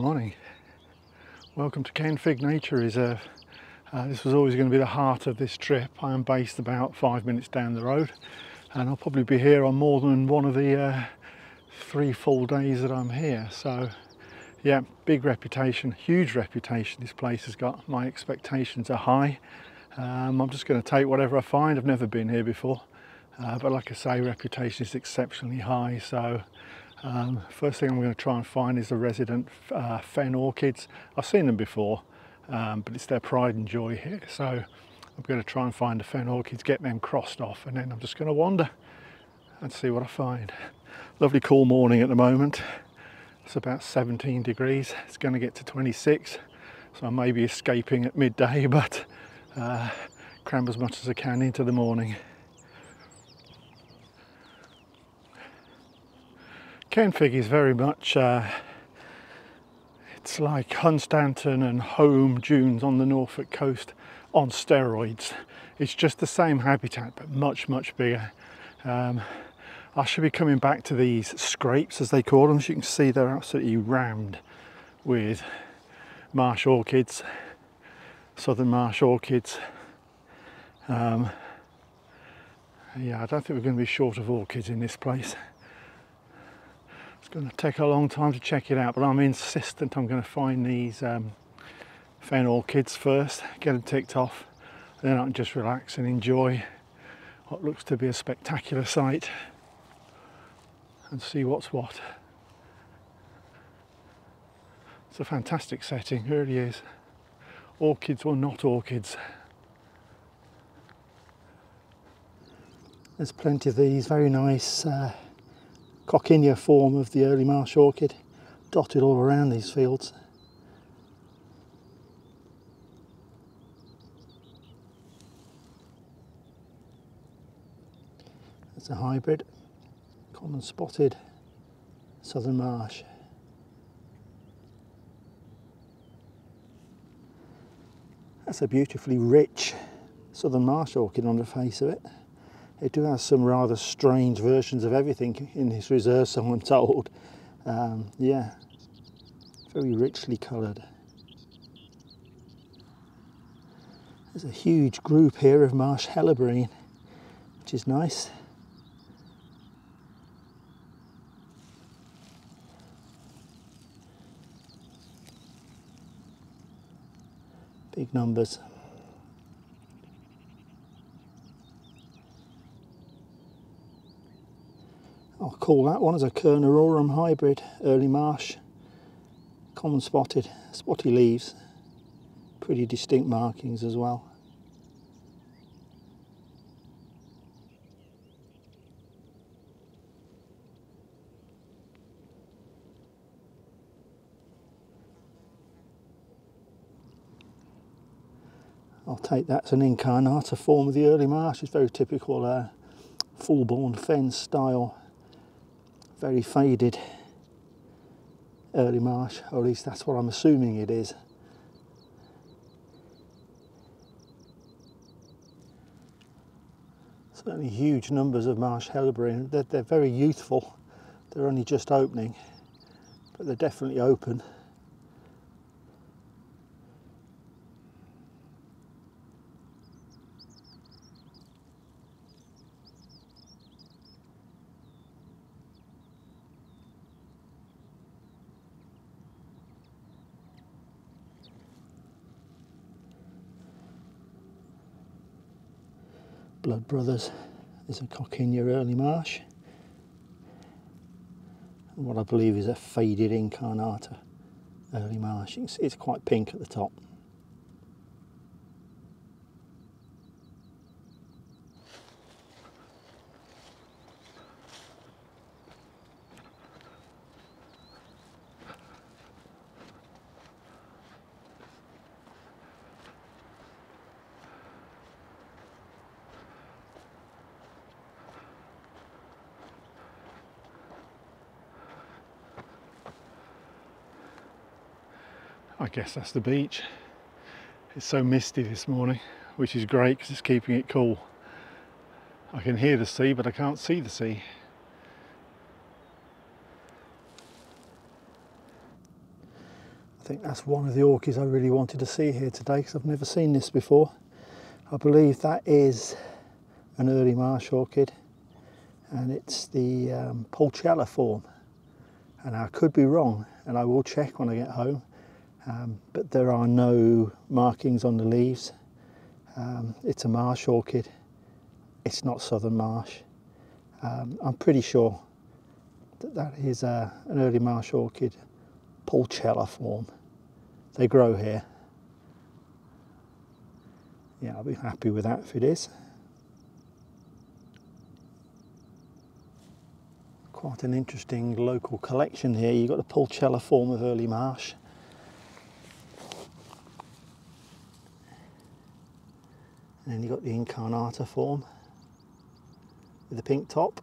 morning. Welcome to Kenfig Nature Reserve. This was always going to be the heart of this trip. I am based about 5 minutes down the road, and I'll probably be here on more than one of the 3 full days that I'm here. So yeah, big reputation, huge reputation this place has got. My expectations are high. I'm just going to take whatever I find. I've never been here before, but like I say, reputation is exceptionally high. So first thing I'm going to try and find is the resident fen orchids. I've seen them before, but it's their pride and joy here. So I'm going to try and find the fen orchids, get them crossed off, and then I'm just going to wander and see what I find. Lovely cool morning at the moment. It's about 17 degrees. It's going to get to 26, so I may be escaping at midday, but cram as much as I can into the morning. Kenfig is very much, it's like Hunstanton and Home Dunes on the Norfolk coast on steroids. It's just the same habitat, but much, much bigger. I should be coming back to these scrapes, as they call them. As you can see, they're absolutely rammed with marsh orchids, southern marsh orchids. Yeah, I don't think we're going to be short of orchids in this place. It's going to take a long time to check it out, but I'm insistent I'm going to find these fen orchids first, get them ticked off, and then I can just relax and enjoy what looks to be a spectacular sight and see what's what. It's a fantastic setting, it really is. Orchids or not orchids. There's plenty of these very nice Coccinea form of the early marsh orchid dotted all around these fields. There's a hybrid, common spotted southern marsh. That's a beautifully rich southern marsh orchid on the face of it. It do have some rather strange versions of everything in this reserve, so I'm told. Yeah, very richly coloured. There's a huge group here of marsh helleborine, which is nice. Big numbers. I'll call that one as a Kernerorum hybrid, early marsh, common spotted, spotty leaves, pretty distinct markings as well. I'll take that as an incarnata form of the early marsh. It's very typical full-born fen style. Very faded early marsh, or at least that's what I'm assuming it is. Certainly huge numbers of marsh helleborine. They're very youthful. They're only just opening, but they're definitely open. Blood Brothers is a Coccinea early marsh, and what I believe is a faded incarnata early marsh. It's quite pink at the top. I guess that's the beach. It's so misty this morning, which is great because it's keeping it cool. I can hear the sea, but I can't see the sea. think that's one of the orchids I really wanted to see here today because I've never seen this before. I believe that is an early marsh orchid, and it's the Pulchella form. And I could be wrong, and I will check when I get home, but there are no markings on the leaves. It's a marsh orchid. It's not southern marsh. I'm pretty sure that that is an early marsh orchid, Pulchella form. They grow here. Yeah, I'll be happy with that if it is. Quite an interesting local collection here. You've got the Pulchella form of early marsh. And then you've got the Incarnata form with the pink top.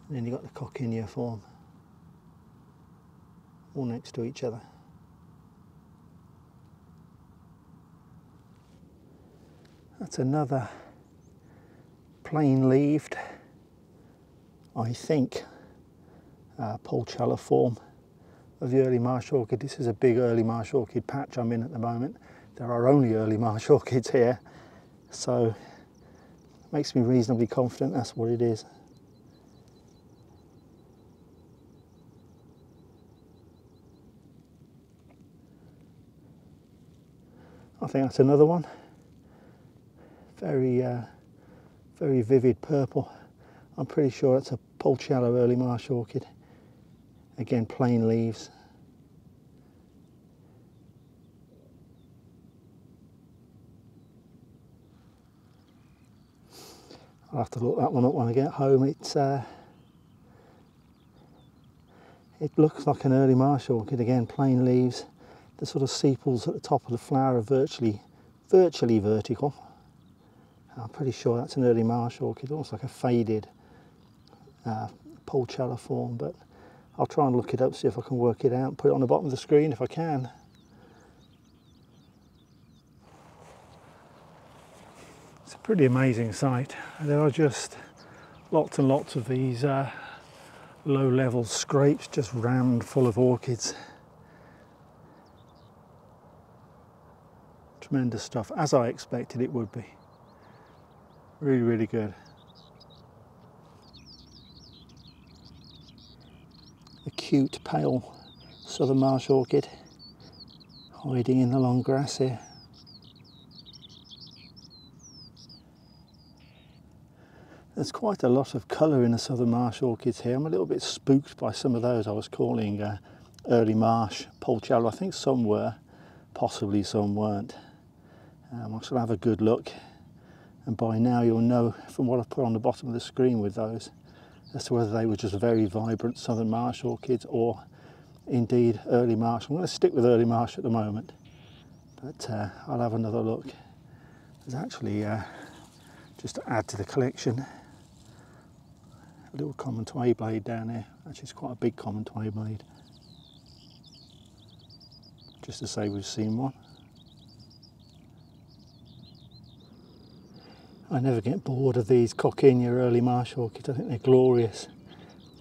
And then you've got the Coccinea form, all next to each other. That's another plain-leaved, I think, Pulchella form of the early marsh orchid. This is a big early marsh orchid patch I'm in at the moment. There are only early marsh orchids here, so it makes me reasonably confident that's what it is. I think that's another one. Very, very vivid purple. I'm pretty sure it's a Pulchella early marsh orchid. Again, plain leaves. I'll have to look that one up when I get home. It looks like an early marsh orchid. Again, plain leaves. The sort of sepals at the top of the flower are virtually vertical. I'm pretty sure that's an early marsh orchid. It looks like a faded Pulchella form, but I'll try and look it up, see if I can work it out, put it on the bottom of the screen if I can. It's a pretty amazing sight. There are just lots and lots of these low-level scrapes just rammed full of orchids. Tremendous stuff, as I expected it would be. Really, really good. A cute, pale southern marsh orchid hiding in the long grass here. There's quite a lot of colour in the southern marsh orchids here. I'm a little bit spooked by some of those I was calling early marsh Pulchella. I think some were, possibly some weren't. I shall have a good look, and by now you'll know from what I've put on the bottom of the screen with those as to whether they were just very vibrant southern marsh orchids or indeed early marsh. I'm going to stick with early marsh at the moment, but I'll have another look. There's actually, just to add to the collection, a little common tway blade down there. Actually, it's quite a big common tway blade. Just to say we've seen one. I never get bored of these Coccinea early marsh orchids. I think they're glorious,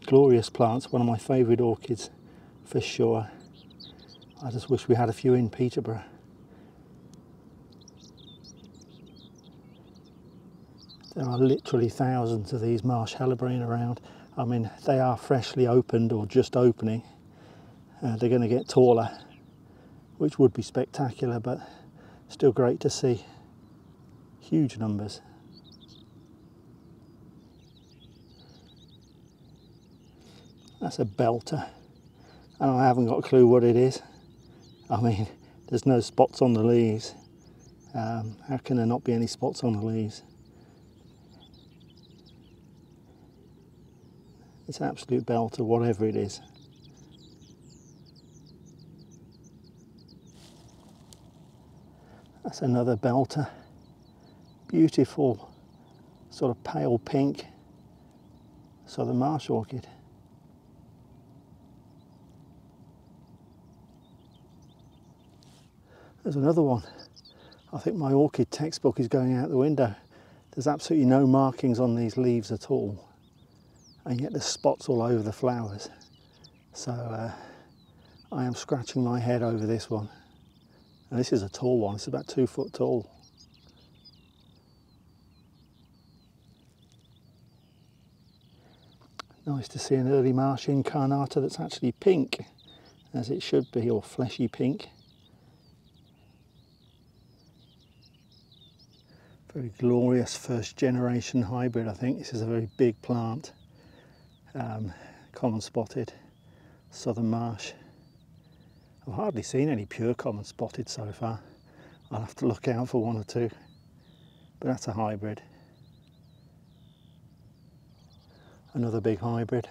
glorious plants. One of my favourite orchids for sure. I just wish we had a few in Peterborough. There are literally thousands of these marsh helleborine around. I mean, they are freshly opened or just opening. They're going to get taller, which would be spectacular, but still great to see. Huge numbers. That's a belter, and I haven't got a clue what it is. I mean, there's no spots on the leaves. How can there not be any spots on the leaves? It's an absolute belter, whatever it is. That's another belter. Beautiful, sort of pale pink southern marsh orchid. There's another one. I think my orchid textbook is going out the window. There's absolutely no markings on these leaves at all. and yet there's spots all over the flowers. So I am scratching my head over this one. And this is a tall one, it's about 2 foot tall. Nice to see an early marsh incarnata that's actually pink, as it should be, or fleshy pink. Very glorious first generation hybrid, I think. This is a very big plant. Common spotted, southern marsh. I've hardly seen any pure common spotted so far. I'll have to look out for one or two, but that's a hybrid. Another big hybrid,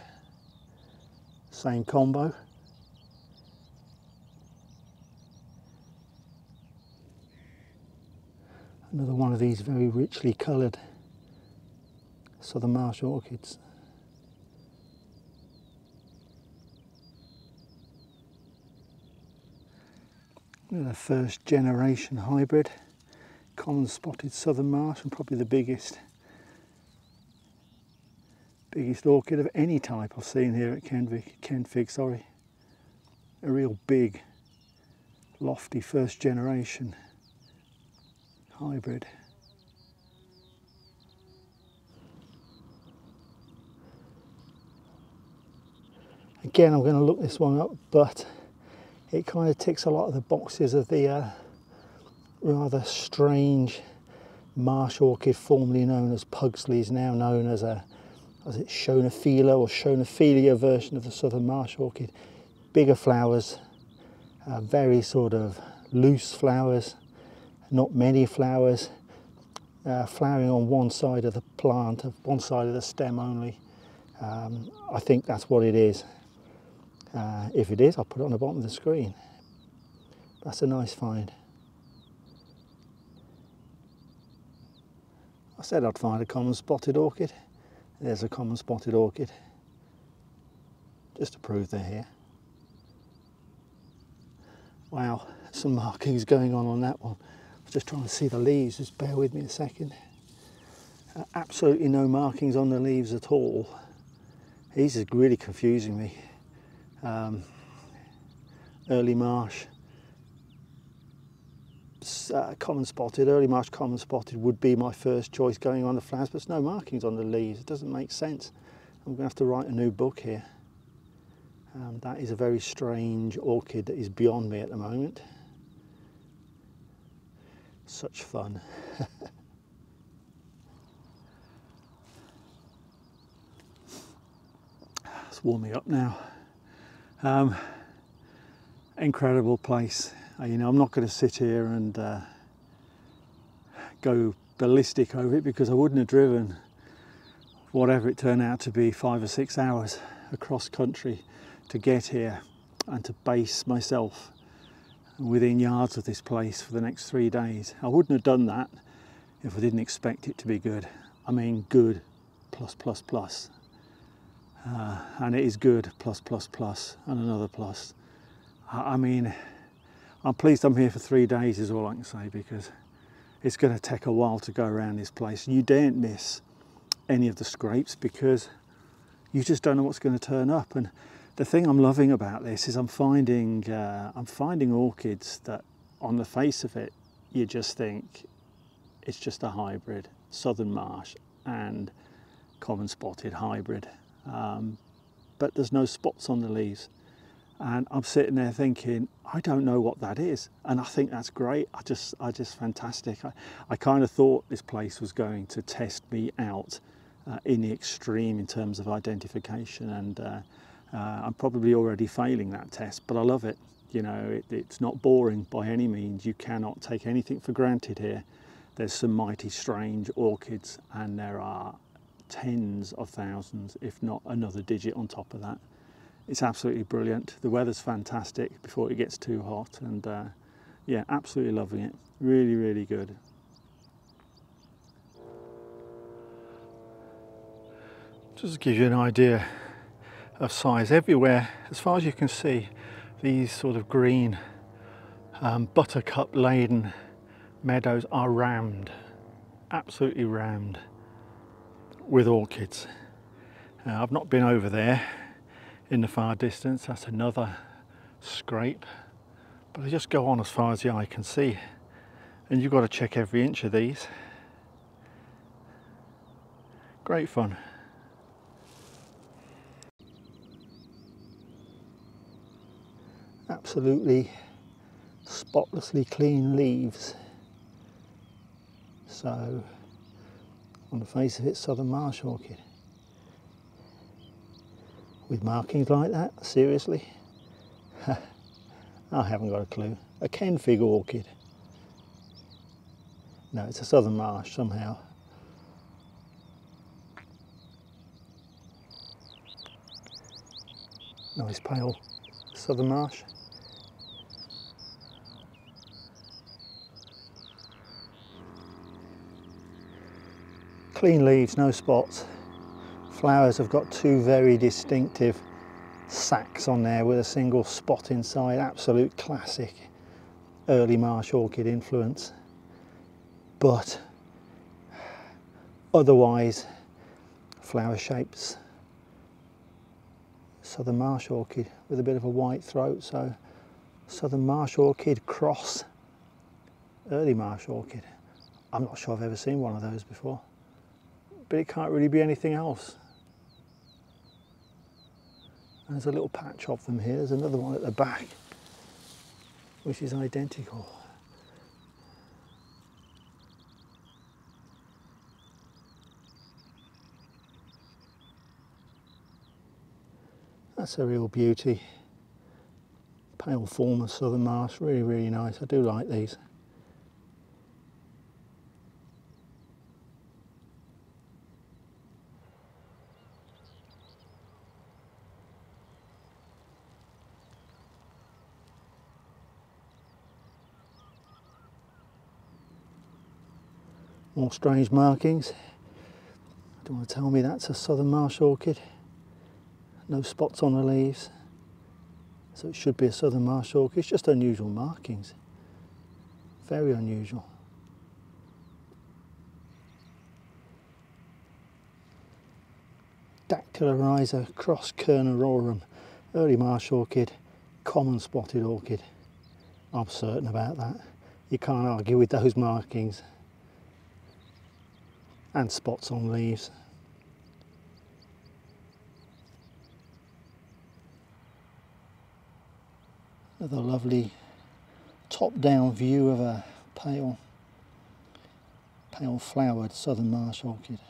same combo. Another one of these very richly coloured southern marsh orchids. Another first generation hybrid, common spotted southern marsh, and probably the biggest orchid of any type I've seen here at Kenfig, sorry. A real big, lofty first generation hybrid. Again, I'm going to look this one up, but it kind of ticks a lot of the boxes of the rather strange marsh orchid formerly known as Pugsley's, now known as Schoenophila or Schoenophilia version of the southern marsh orchid. Bigger flowers, very sort of loose flowers, not many flowers, flowering on one side of the plant, one side of the stem only. I think that's what it is. If it is, I'll put it on the bottom of the screen. That's a nice find. I said I'd find a common spotted orchid. There's a common spotted orchid, just to prove they're here. Wow, some markings going on that one. I was just trying to see the leaves, just bear with me a second. Absolutely no markings on the leaves at all. These are really confusing me. Early marsh, common spotted, early marsh common spotted would be my first choice going on the flowers, but there's no markings on the leaves. It doesn't make sense. I'm going to have to write a new book here. That is a very strange orchid that is beyond me at the moment. Such fun. It's warming up now. Incredible place. You know, I'm not going to sit here and go ballistic over it, because I wouldn't have driven whatever it turned out to be 5 or 6 hours across country to get here and to base myself within yards of this place for the next 3 days. I wouldn't have done that if I didn't expect it to be good. I mean, good plus plus plus. And it is good plus plus plus and another plus. I mean, I'm pleased I'm here for 3 days is all I can say, because it's going to take a while to go around this place. You daren't miss any of the scrapes, because you just don't know what's going to turn up. And the thing I'm loving about this is I'm finding orchids that on the face of it you just think it's just a hybrid, southern marsh and common spotted hybrid, but there's no spots on the leaves. And I'm sitting there thinking, I don't know what that is. And I think that's great. I just fantastic. I kind of thought this place was going to test me out in the extreme in terms of identification. And I'm probably already failing that test, but I love it. You know, it's not boring by any means. You cannot take anything for granted here. There's some mighty strange orchids, and there are tens of thousands, if not another digit on top of that. It's absolutely brilliant. The weather's fantastic before it gets too hot, and yeah, absolutely loving it. Really, really good. Just to give you an idea of size, everywhere, as far as you can see, these sort of green buttercup laden meadows are rammed, absolutely rammed with orchids. I've not been over there in the far distance. That's another scrape, but they just go on as far as the eye can see, and you've got to check every inch of these. Great fun. Absolutely spotlessly clean leaves. So on the face of it, southern marsh orchid. With markings like that, seriously? I haven't got a clue. A Ken Fig orchid. No, it's a southern marsh somehow. Nice pale southern marsh. Clean leaves, no spots. Flowers have got two very distinctive sacs on there with a single spot inside. Absolute classic early marsh orchid influence. But otherwise, flower shapes, southern marsh orchid with a bit of a white throat. So southern marsh orchid cross early marsh orchid. I'm not sure I've ever seen one of those before, but it can't really be anything else. And there's a little patch of them here. There's another one at the back which is identical. That's a real beauty. Pale form of southern marsh, really, really nice. I do like these. More strange markings. Don't want to tell me that's a southern marsh orchid. No spots on the leaves. So it should be a southern marsh orchid. It's just unusual markings. Very unusual. Dactylorhiza cross Kernerorum, early marsh orchid, common spotted orchid. I'm certain about that. You can't argue with those markings. And spots on leaves. Another lovely top-down view of a pale flowered southern marsh orchid.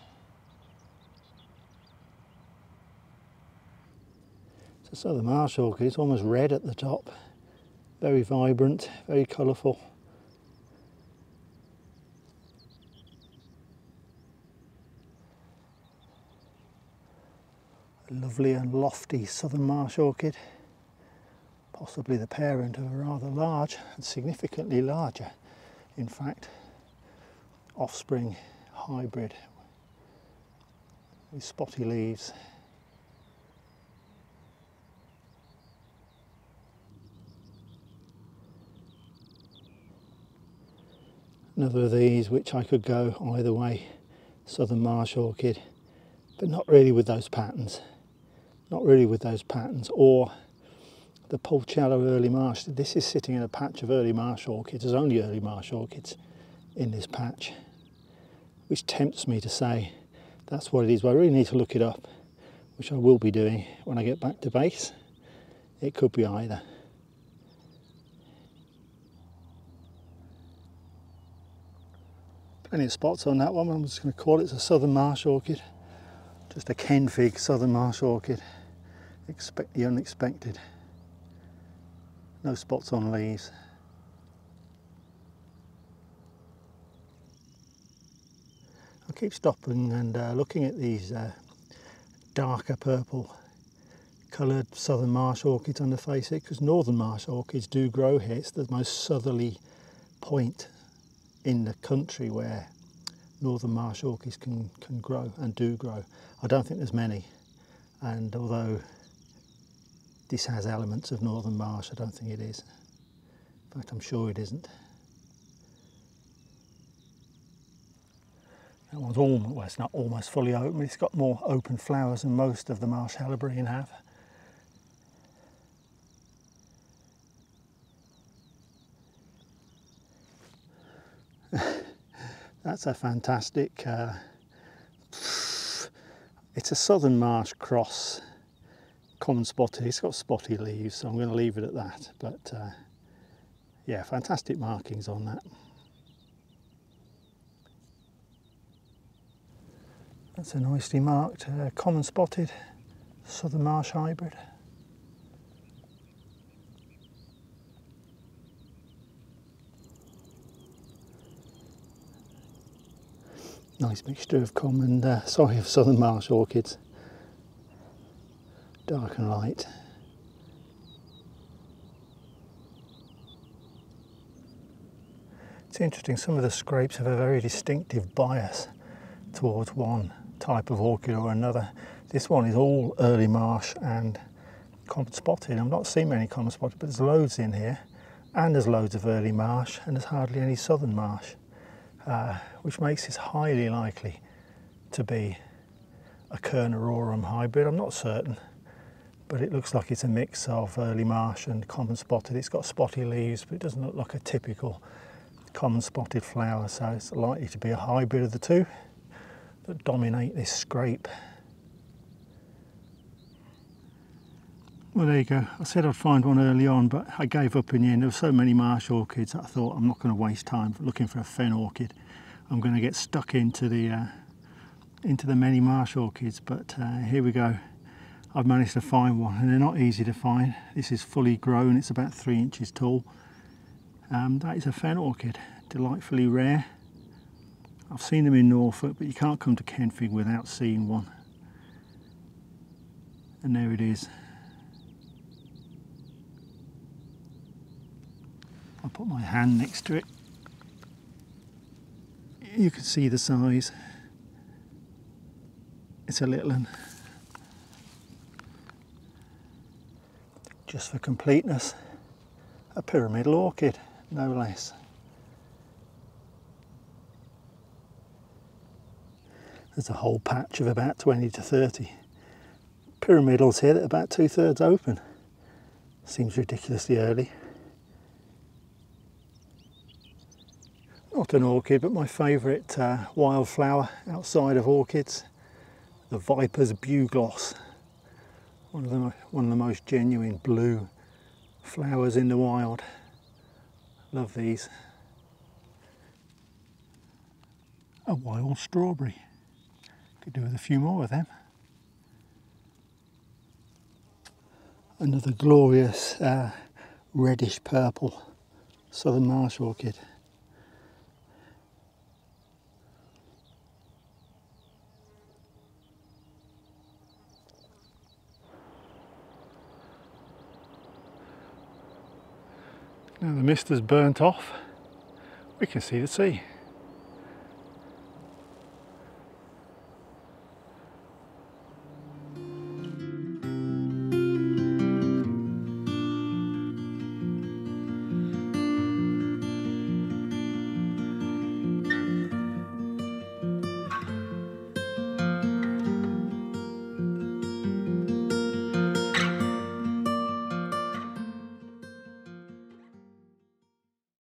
It's a southern marsh orchid. It's almost red at the top. Very vibrant, very colourful. A lovely and lofty southern marsh orchid. Possibly the parent of a rather large and significantly larger, in fact, offspring hybrid with spotty leaves. Another of these which I could go either way, southern marsh orchid, but not really with those patterns. Not really with those patterns, or the Pulciello early marsh. This is sitting in a patch of early marsh orchids. There's only early marsh orchids in this patch, which tempts me to say that's what it is, but I really need to look it up, which I will be doing when I get back to base. It could be either. Plenty of spots on that one. I'm just going to call it a southern marsh orchid. Just a Ken Fig southern marsh orchid. Expect the unexpected. No spots on leaves. I'll keep stopping and looking at these darker purple coloured southern marsh orchids on the face of it, because northern marsh orchids do grow here. It's the most southerly point in the country where northern marsh orchids can grow and do grow. I don't think there's many, and although this has elements of northern marsh, I don't think it is. In fact, I'm sure it isn't. That one's almost, well, it's not almost fully open, it's got more open flowers than most of the marsh helleborine have. That's a fantastic, it's a southern marsh cross, common spotted. It's got spotty leaves, so I'm going to leave it at that. But yeah, fantastic markings on that. That's a nicely marked common spotted southern marsh hybrid. Nice mixture of common, of southern marsh orchids, dark and light. It's interesting, some of the scrapes have a very distinctive bias towards one type of orchid or another. This one is all early marsh and common spotted. I've not seen many common spotted, but there's loads in here, and there's loads of early marsh, and there's hardly any southern marsh. Which makes this highly likely to be a Kernerorum hybrid. I'm not certain, but it looks like it's a mix of early marsh and common spotted. It's got spotty leaves, but it doesn't look like a typical common spotted flower, so it's likely to be a hybrid of the two that dominate this scrape. Well, there you go. I said I'd find one early on, but I gave up in the end. There were so many marsh orchids that I thought I'm not going to waste time looking for a fen orchid. I'm going to get stuck into the many marsh orchids, but here we go. I've managed to find one, and they're not easy to find. This is fully grown. It's about 3 inches tall. That is a fen orchid, delightfully rare. I've seen them in Norfolk, but you can't come to Kenfig without seeing one. And there it is. I'll put my hand next to it. You can see the size. It's a little one. Just for completeness, a pyramidal orchid, no less. There's a whole patch of about 20 to 30 pyramidals here that are about 2/3 open. Seems ridiculously early. Not an orchid, but my favourite wildflower outside of orchids, the Viper's Bugloss. One of the most genuine blue flowers in the wild. Love these. A wild strawberry. Could do with a few more of them. Another glorious reddish purple southern marsh orchid. Now the mist has burnt off, we can see the sea.